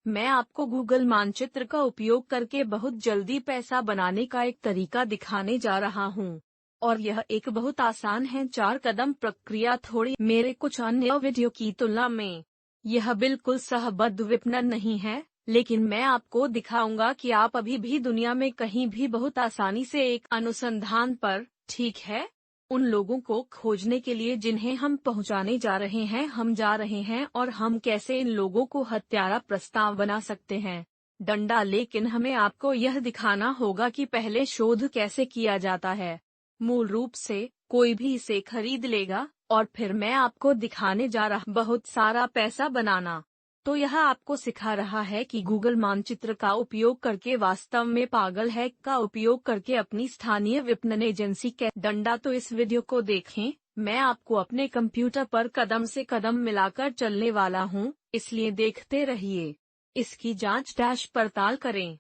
मैं आपको गूगल मानचित्र का उपयोग करके बहुत जल्दी पैसा बनाने का एक तरीका दिखाने जा रहा हूँ। और यह एक बहुत आसान है 4 कदम प्रक्रिया थोड़ी मेरे कुछ अन्य वीडियो की तुलना में। यह बिल्कुल सहबद्ध विपणन नहीं है, लेकिन मैं आपको दिखाऊंगा कि आप अभी भी दुनिया में कहीं भी बहुत आसानी से एक अनुसंधान पर, ठीक है, उन लोगों को खोजने के लिए जिन्हें हम पहुंचाने जा रहे हैं, हम जा रहे हैं और हम कैसे इन लोगों को हत्यारा प्रस्ताव बना सकते हैं। डंडा, लेकिन हमें आपको यह दिखाना होगा कि पहले शोध कैसे किया जाता है। मूल रूप से कोई भी इसे खरीद लेगा और फिर मैं आपको दिखाने जा रहा बहुत सारा पैसा बनाना। तो यह आपको सिखा रहा है कि गूगल मानचित्र का उपयोग करके वास्तव में पागल है का उपयोग करके अपनी स्थानीय विपणन एजेंसी के डंडा। तो इस वीडियो को देखें, मैं आपको अपने कंप्यूटर पर कदम से कदम मिलाकर चलने वाला हूं, इसलिए देखते रहिए। इसकी जांच डैश पड़ताल करें।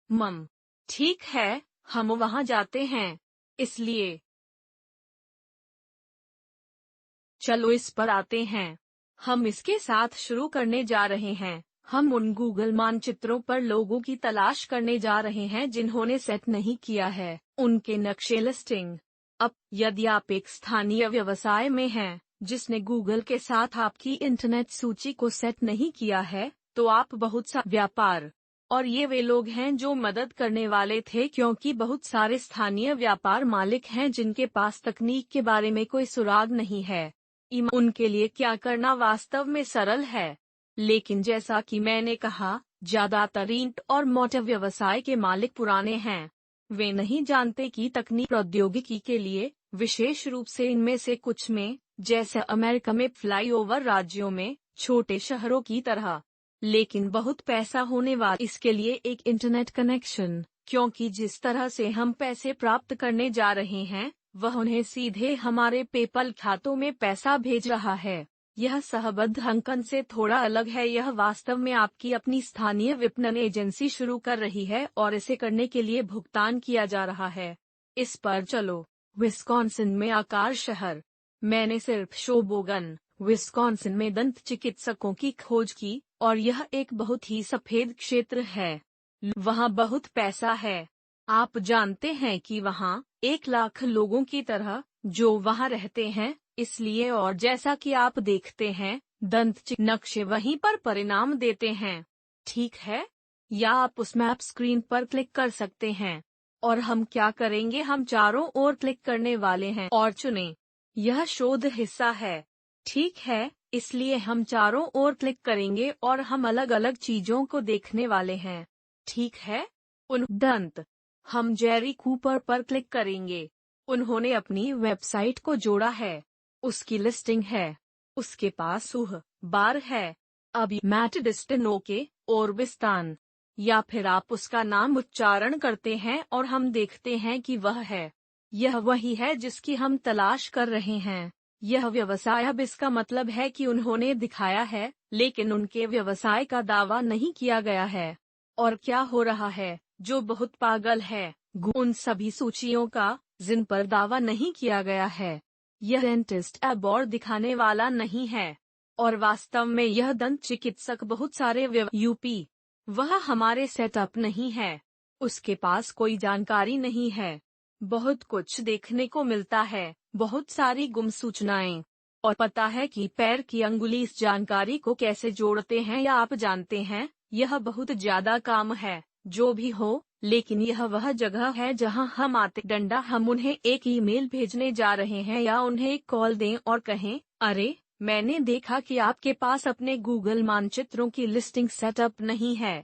मम ठीक है, हम वहां जाते हैं, इसलिए चलो इस पर आते हैं। हम इसके साथ शुरू करने जा रहे हैं। हम उन गूगल मानचित्रों पर लोगों की तलाश करने जा रहे हैं जिन्होंने सेट नहीं किया है, उनके नक्शे लिस्टिंग। अब यदि आप एक स्थानीय व्यवसाय में हैं जिसने गूगल के साथ आपकी इंटरनेट सूची को सेट नहीं किया है, तो आप बहुत सा व्यापार, और ये वे लोग हैं जो मदद करने वाले थे, क्योंकि बहुत सारे स्थानीय व्यापार मालिक हैं जिनके पास तकनीक के बारे में कोई सुराग नहीं है। उनके लिए क्या करना वास्तव में सरल है, लेकिन जैसा कि मैंने कहा, ज्यादातर ईंट और मोटर व्यवसाय के मालिक पुराने हैं। वे नहीं जानते कि तकनीक प्रौद्योगिकी के लिए, विशेष रूप से इनमें से कुछ में, जैसे अमेरिका में फ्लाईओवर राज्यों में, छोटे शहरों की तरह। लेकिन बहुत पैसा होने वाला इसके लिए एक इंटरनेट कनेक्शन, क्योंकि जिस तरह से हम पैसे प्राप्त करने जा रहे हैं, वह उन्हें सीधे हमारे पेपल खातों में पैसा भेज रहा है। यह सहबद्ध अंकन से थोड़ा अलग है। यह वास्तव में आपकी अपनी स्थानीय विपणन एजेंसी शुरू कर रही है और इसे करने के लिए भुगतान किया जा रहा है। इस पर चलो। विस्कॉन्सिन में आकार शहर। मैंने सिर्फ शोबोगन, विस्कॉन्सिन में दंत चिकित्सकों की खोज की, और यह एक बहुत ही सफेद क्षेत्र है। वहाँ बहुत पैसा है। आप जानते हैं कि वहाँ 1 लाख लोगों की तरह जो वहाँ रहते हैं, इसलिए और जैसा कि आप देखते हैं, दंत नक्शे वहीं पर परिणाम देते हैं, ठीक है? या आप उस मैप स्क्रीन पर क्लिक कर सकते हैं। और हम क्या करेंगे, हम चारों ओर क्लिक करने वाले हैं और चुनें। यह शोध हिस्सा है, ठीक है, इसलिए हम चारों ओर क्लिक करेंगे और हम अलग अलग चीजों को देखने वाले हैं, ठीक है? उन दंत हम जेरी कूपर पर क्लिक करेंगे। उन्होंने अपनी वेबसाइट को जोड़ा है, उसकी लिस्टिंग है, उसके पास बार है। अभी मैट डिस्टिनोके ओर्बिस्तान, या फिर आप उसका नाम उच्चारण करते हैं और हम देखते हैं कि वह है। यह वही है जिसकी हम तलाश कर रहे हैं। यह व्यवसाय, अब इसका मतलब है कि उन्होंने दिखाया है, लेकिन उनके व्यवसाय का दावा नहीं किया गया है। और क्या हो रहा है, जो बहुत पागल है, उन सभी सूचियों का जिन पर दावा नहीं किया गया है। यह डेंटिस्ट अब और दिखाने वाला नहीं है, और वास्तव में यह दंत चिकित्सक बहुत सारे यूपी। वह हमारे सेटअप नहीं है, उसके पास कोई जानकारी नहीं है। बहुत कुछ देखने को मिलता है, बहुत सारी गुम सूचनाएं, और पता है कि पैर की अंगुली इस जानकारी को कैसे जोड़ते हैं, या आप जानते हैं, यह बहुत ज्यादा काम है। जो भी हो, लेकिन यह वह जगह है जहां हम आते डंडा। हम उन्हें एक ईमेल भेजने जा रहे हैं या उन्हें एक कॉल दें और कहें, अरे, मैंने देखा कि आपके पास अपने गूगल मानचित्रों की लिस्टिंग सेटअप नहीं है।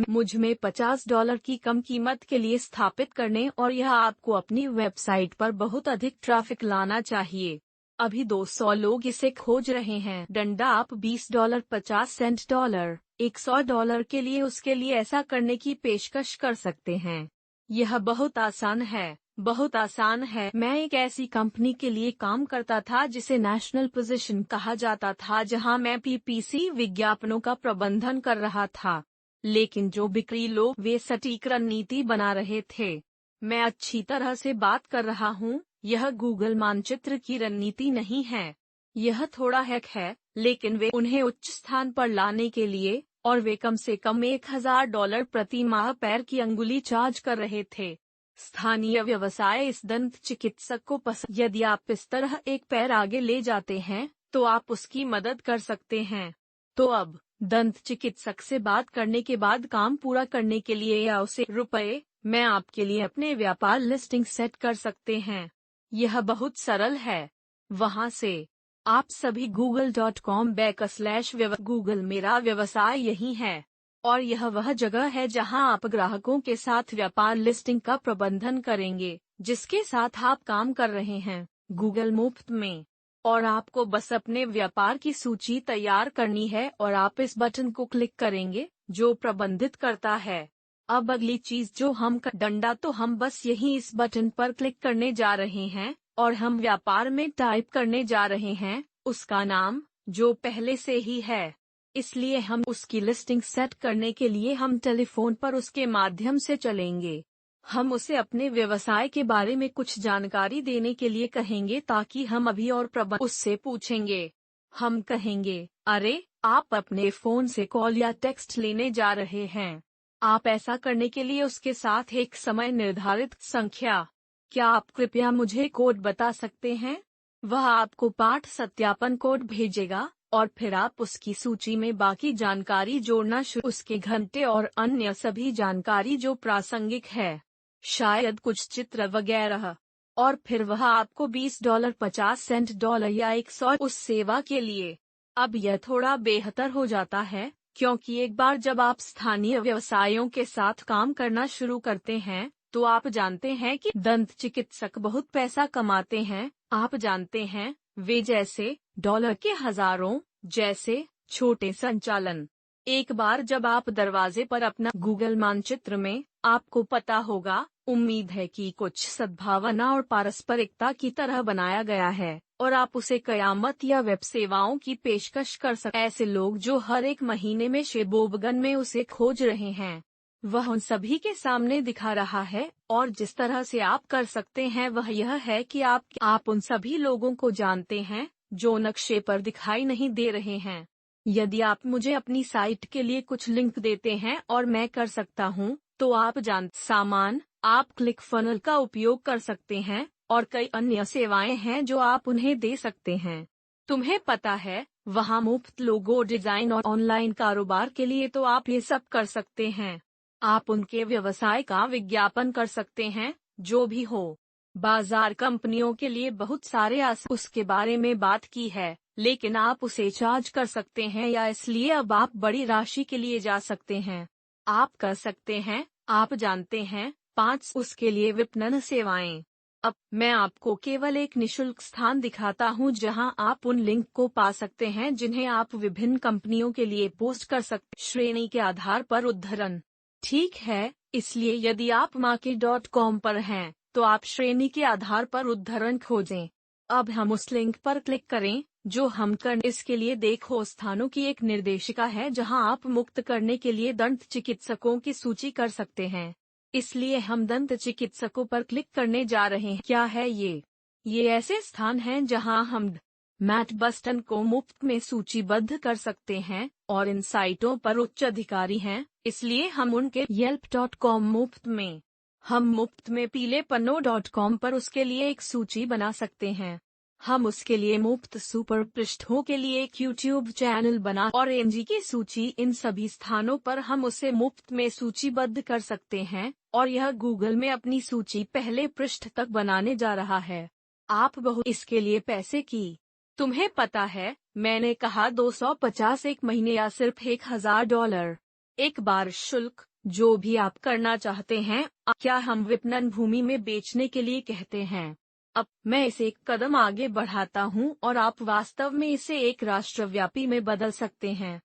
मुझ में $50 की कम कीमत के लिए स्थापित करने, और यह आपको अपनी वेबसाइट पर बहुत अधिक ट्रैफिक लाना चाहिए। अभी 200 लोग इसे खोज रहे हैं। डंडा, आप $20, 50 सेंट डॉलर, $100 के लिए उसके लिए ऐसा करने की पेशकश कर सकते हैं। यह बहुत आसान है, बहुत आसान है। मैं एक ऐसी कंपनी के लिए काम करता था जिसे नेशनल पोजीशन कहा जाता था, जहां मैं पीपीसी विज्ञापनों का प्रबंधन कर रहा था। लेकिन जो बिक्री लोग वे सटीक रणनीति बना रहे थे। मैं अच्छी तरह से बात कर रहा हूँ, यह गूगल मानचित्र की रणनीति नहीं है। यह थोड़ा हैक है, लेकिन वे उन्हें उच्च स्थान पर लाने के लिए और वे कम से कम $1000 प्रति माह पैर की अंगुली चार्ज कर रहे थे। स्थानीय व्यवसाय इस दंत चिकित्सक को पसंद। यदि आप इस तरह एक पैर आगे ले जाते हैं तो आप उसकी मदद कर सकते हैं। तो अब दंत चिकित्सक से बात करने के बाद काम पूरा करने के लिए या उसे रुपए में आपके लिए अपने व्यापार लिस्टिंग सेट कर सकते हैं। यह बहुत सरल है। वहां से आप सभी google.com/. गूगल मेरा व्यवसाय यही है, और यह वह जगह है जहां आप ग्राहकों के साथ व्यापार लिस्टिंग का प्रबंधन करेंगे जिसके साथ आप काम कर रहे हैं, गूगल मुफ्त में। और आपको बस अपने व्यापार की सूची तैयार करनी है और आप इस बटन को क्लिक करेंगे जो प्रबंधित करता है। अब अगली चीज जो हम डंडा, तो हम बस यही इस बटन पर क्लिक करने जा रहे हैं और हम व्यापार में टाइप करने जा रहे हैं उसका नाम जो पहले से ही है। इसलिए हम उसकी लिस्टिंग सेट करने के लिए हम टेलीफोन पर उसके माध्यम से चलेंगे। हम उसे अपने व्यवसाय के बारे में कुछ जानकारी देने के लिए कहेंगे ताकि हम अभी और उससे पूछेंगे। हम कहेंगे, अरे आप अपने फोन से कॉल या टेक्स्ट लेने जा रहे हैं। आप ऐसा करने के लिए उसके साथ एक समय निर्धारित संख्या। क्या आप कृपया मुझे कोड बता सकते हैं? वह आपको पाठ सत्यापन कोड भेजेगा और फिर आप उसकी सूची में बाकी जानकारी जोड़ना शुरू, उसके घंटे और अन्य सभी जानकारी जो प्रासंगिक है, शायद कुछ चित्र वगैरह। और फिर वह आपको $20, $50 या 100 उस सेवा के लिए। अब यह थोड़ा बेहतर हो जाता है क्योंकि एक बार जब आप स्थानीय व्यवसायों के साथ काम करना शुरू करते हैं तो आप जानते हैं कि दंत चिकित्सक बहुत पैसा कमाते हैं। आप जानते हैं वे जैसे डॉलर के हजारों जैसे छोटे संचालन। एक बार जब आप दरवाजे पर अपना गूगल मानचित्र में, आपको पता होगा, उम्मीद है कि कुछ सद्भावना और पारस्परिकता की तरह बनाया गया है और आप उसे कयामत या वेब सेवाओं की पेशकश कर सकते। ऐसे लोग जो हर एक महीने में शेबोबगन में उसे खोज रहे हैं, वह उन सभी के सामने दिखा रहा है। और जिस तरह से आप कर सकते हैं वह यह है कि आप उन सभी लोगों को जानते हैं जो नक्शे पर दिखाई नहीं दे रहे हैं। यदि आप मुझे अपनी साइट के लिए कुछ लिंक देते हैं और मैं कर सकता हूं, तो आप सामान, आप क्लिक फनल का उपयोग कर सकते हैं और कई अन्य सेवाएं हैं जो आप उन्हें दे सकते हैं। तुम्हें पता है, वहां मुफ्त लोगो डिजाइन और ऑनलाइन कारोबार के लिए तो आप ये सब कर सकते हैं। आप उनके व्यवसाय का विज्ञापन कर सकते हैं, जो भी हो। बाजार कंपनियों के लिए बहुत सारे उसके बारे में बात की है, लेकिन आप उसे चार्ज कर सकते हैं या इसलिए अब आप बड़ी राशि के लिए जा सकते हैं। आप कर सकते हैं, आप जानते हैं, 5 उसके लिए विपणन सेवाएं। अब मैं आपको केवल एक निशुल्क स्थान दिखाता हूं जहां आप उन लिंक को पा सकते हैं जिन्हें आप विभिन्न कंपनियों के लिए पोस्ट कर सकते, श्रेणी के आधार पर उद्धरण। ठीक है, इसलिए यदि आप market.com पर हैं, तो आप श्रेणी के आधार पर उद्धरण खोजें। अब हम उस लिंक पर क्लिक करें जो हम करने, इसके लिए देखो स्थानों की एक निर्देशिका है जहां आप मुक्त करने के लिए दंत चिकित्सकों की सूची कर सकते हैं। इसलिए हम दंत चिकित्सकों पर क्लिक करने जा रहे हैं। क्या है ये? ये ऐसे स्थान हैं जहां हम मैट बस्टन को मुफ्त में सूचीबद्ध कर सकते हैं और इन साइटों पर उच्च अधिकारी हैं, इसलिए हम उनके yelp.com मुफ्त में, हम मुफ्त में पीलेपन्नो.com पर उसके लिए एक सूची बना सकते हैं। हम उसके लिए मुफ्त सुपर पृष्ठों के लिए एक YouTube चैनल बना और एनजी की सूची, इन सभी स्थानों पर हम उसे मुफ्त में सूचीबद्ध कर सकते हैं और यह गूगल में अपनी सूची पहले पृष्ठ तक बनाने जा रहा है। आप बहुत इसके लिए पैसे की, तुम्हें पता है, मैंने कहा 250 एक महीने या सिर्फ $1000 एक बार शुल्क, जो भी आप करना चाहते हैं। क्या हम विपणन भूमि में बेचने के लिए कहते हैं? अब मैं इसे एक कदम आगे बढ़ाता हूं और आप वास्तव में इसे एक राष्ट्रव्यापी में बदल सकते हैं।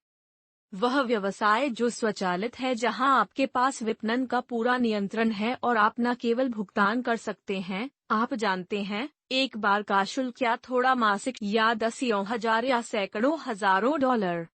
वह व्यवसाय जो स्वचालित है जहां आपके पास विपणन का पूरा नियंत्रण है और आप न केवल भुगतान कर सकते हैं, आप जानते हैं, एक बार का शुल्क या थोड़ा मासिक या 10,000 या सैकड़ों हजारों डॉलर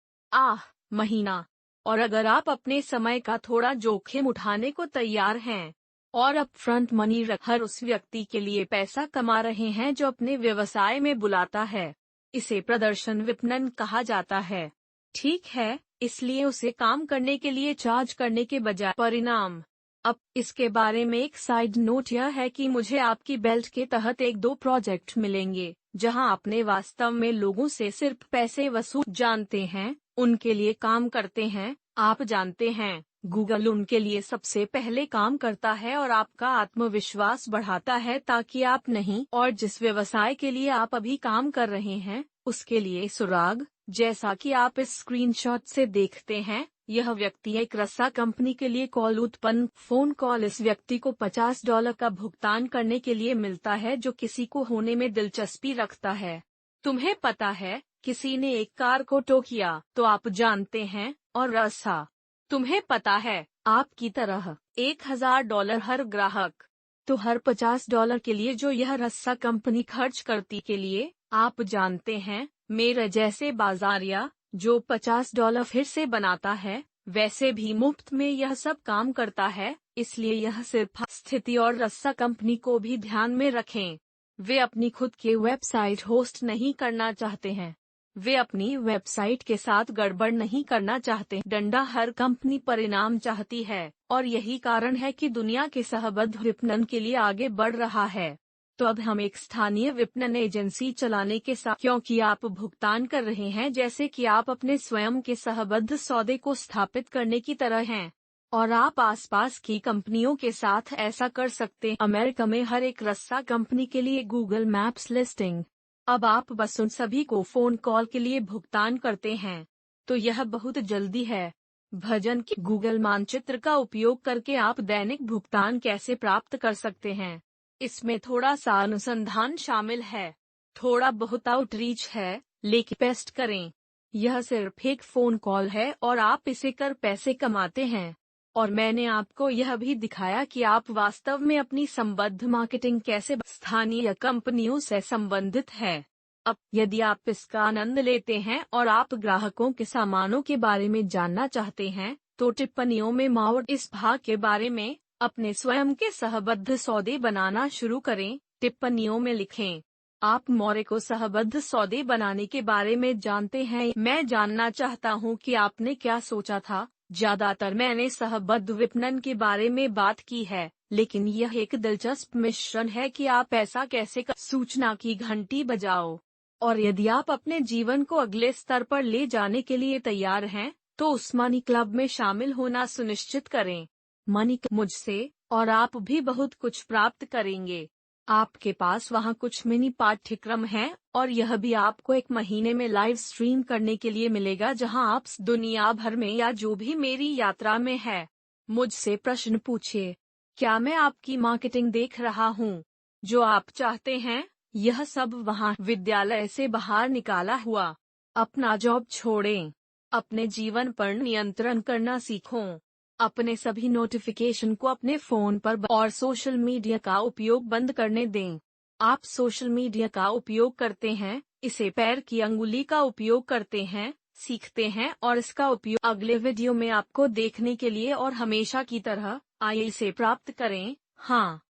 महीना। और अगर आप अपने समय का थोड़ा जोखिम उठाने को तैयार हैं और अपफ्रंट मनी हर उस व्यक्ति के लिए पैसा कमा रहे हैं जो अपने व्यवसाय में बुलाता है, इसे प्रदर्शन विपणन कहा जाता है। ठीक है, इसलिए उसे काम करने के लिए चार्ज करने के बजाय। परिणाम। अब इसके बारे में एक साइड नोट यह है कि मुझे आपकी बेल्ट के तहत एक दो प्रोजेक्ट मिलेंगे जहां आपने वास्तव में लोगों से सिर्फ पैसे वसूल जानते हैं, उनके लिए काम करते हैं। आप जानते हैं, गूगल उनके लिए सबसे पहले काम करता है और आपका आत्मविश्वास बढ़ाता है ताकि आप नहीं और जिस व्यवसाय के लिए आप अभी काम कर रहे हैं उसके लिए सुराग। जैसा कि आप इस स्क्रीनशॉट से देखते हैं, यह व्यक्ति एक रस्सा कंपनी के लिए कॉल उत्पन्न फोन कॉल। इस व्यक्ति को $50 का भुगतान करने के लिए मिलता है जो किसी को होने में दिलचस्पी रखता है। तुम्हें पता है, किसी ने एक कार को टो किया तो आप जानते हैं, और रस्सा। तुम्हें पता है, आपकी तरह $1000 हर ग्राहक। तो हर $50 के लिए जो यह रस्सा कंपनी खर्च करती के लिए, आप जानते हैं, मेरे जैसे बाजारिया जो $50 फिर से बनाता है, वैसे भी मुफ्त में यह सब काम करता है। इसलिए यह सिर्फ स्थिति और रस्सा कंपनी को भी ध्यान में रखें। वे अपनी खुद की वेबसाइट होस्ट नहीं करना चाहते हैं। वे अपनी वेबसाइट के साथ गड़बड़ नहीं करना चाहते। डंडा हर कंपनी परिणाम चाहती है, और यही कारण है कि दुनिया के सहबद्ध विपणन के लिए आगे बढ़ रहा है। तो अब हम एक स्थानीय विपणन एजेंसी चलाने के साथ, क्योंकि आप भुगतान कर रहे हैं जैसे कि आप अपने स्वयं के सहबद्ध सौदे को स्थापित करने की तरह हैं, और आप आसपास की कंपनियों के साथ ऐसा कर सकते हैं। अमेरिका में हर एक रस्सा कंपनी के लिए गूगल मैप्स लिस्टिंग। अब आप बस उन सभी को फोन कॉल के लिए भुगतान करते हैं, तो यह बहुत जल्दी है। भजन के गूगल मानचित्र का उपयोग करके आप दैनिक भुगतान कैसे प्राप्त कर सकते हैं। इसमें थोड़ा सा अनुसंधान शामिल है, थोड़ा बहुत आउटरीच है, लेकिन पेस्ट करें। यह सिर्फ एक फोन कॉल है और आप इसे कर पैसे कमाते हैं। और मैंने आपको यह भी दिखाया कि आप वास्तव में अपनी संबद्ध मार्केटिंग कैसे स्थानीय कंपनियों से संबंधित है। अब यदि आप इसका आनंद लेते हैं और आप ग्राहकों के सामानों के बारे में जानना चाहते हैं, तो टिप्पणियों में माउर इस भाग के बारे में अपने स्वयं के सहबद्ध सौदे बनाना शुरू करें। टिप्पणियों में लिखें, आप मोरे को सहबद्ध सौदे बनाने के बारे में जानते हैं। मैं जानना चाहता हूं कि आपने क्या सोचा था। ज्यादातर मैंने सहबद्ध विपणन के बारे में बात की है, लेकिन यह एक दिलचस्प मिश्रण है कि आप ऐसा कैसे कर। सूचना की घंटी बजाओ। और यदि आप अपने जीवन को अगले स्तर पर ले जाने के लिए तैयार हैं, तो उस मनी क्लब में शामिल होना सुनिश्चित करें। मनी मुझसे, और आप भी बहुत कुछ प्राप्त करेंगे। आपके पास वहाँ कुछ मिनी पाठ्यक्रम हैं, और यह भी आपको एक महीने में लाइव स्ट्रीम करने के लिए मिलेगा जहां आप दुनिया भर में या जो भी मेरी यात्रा में है। मुझसे प्रश्न पूछिए। क्या मैं आपकी मार्केटिंग देख रहा हूँ? जो आप चाहते हैं, यह सब वहाँ विद्यालय से बाहर निकाला हुआ। अपना जॉब छोड़ें। अपने जीवन पर नियंत्रण करना सीखो। अपने सभी नोटिफिकेशन को अपने फोन पर और सोशल मीडिया का उपयोग बंद करने दें। आप सोशल मीडिया का उपयोग करते हैं, इसे पैर की अंगुली का उपयोग करते हैं, सीखते हैं और इसका उपयोग अगले वीडियो में आपको देखने के लिए और हमेशा की तरह आइए इसे प्राप्त करें। हाँ।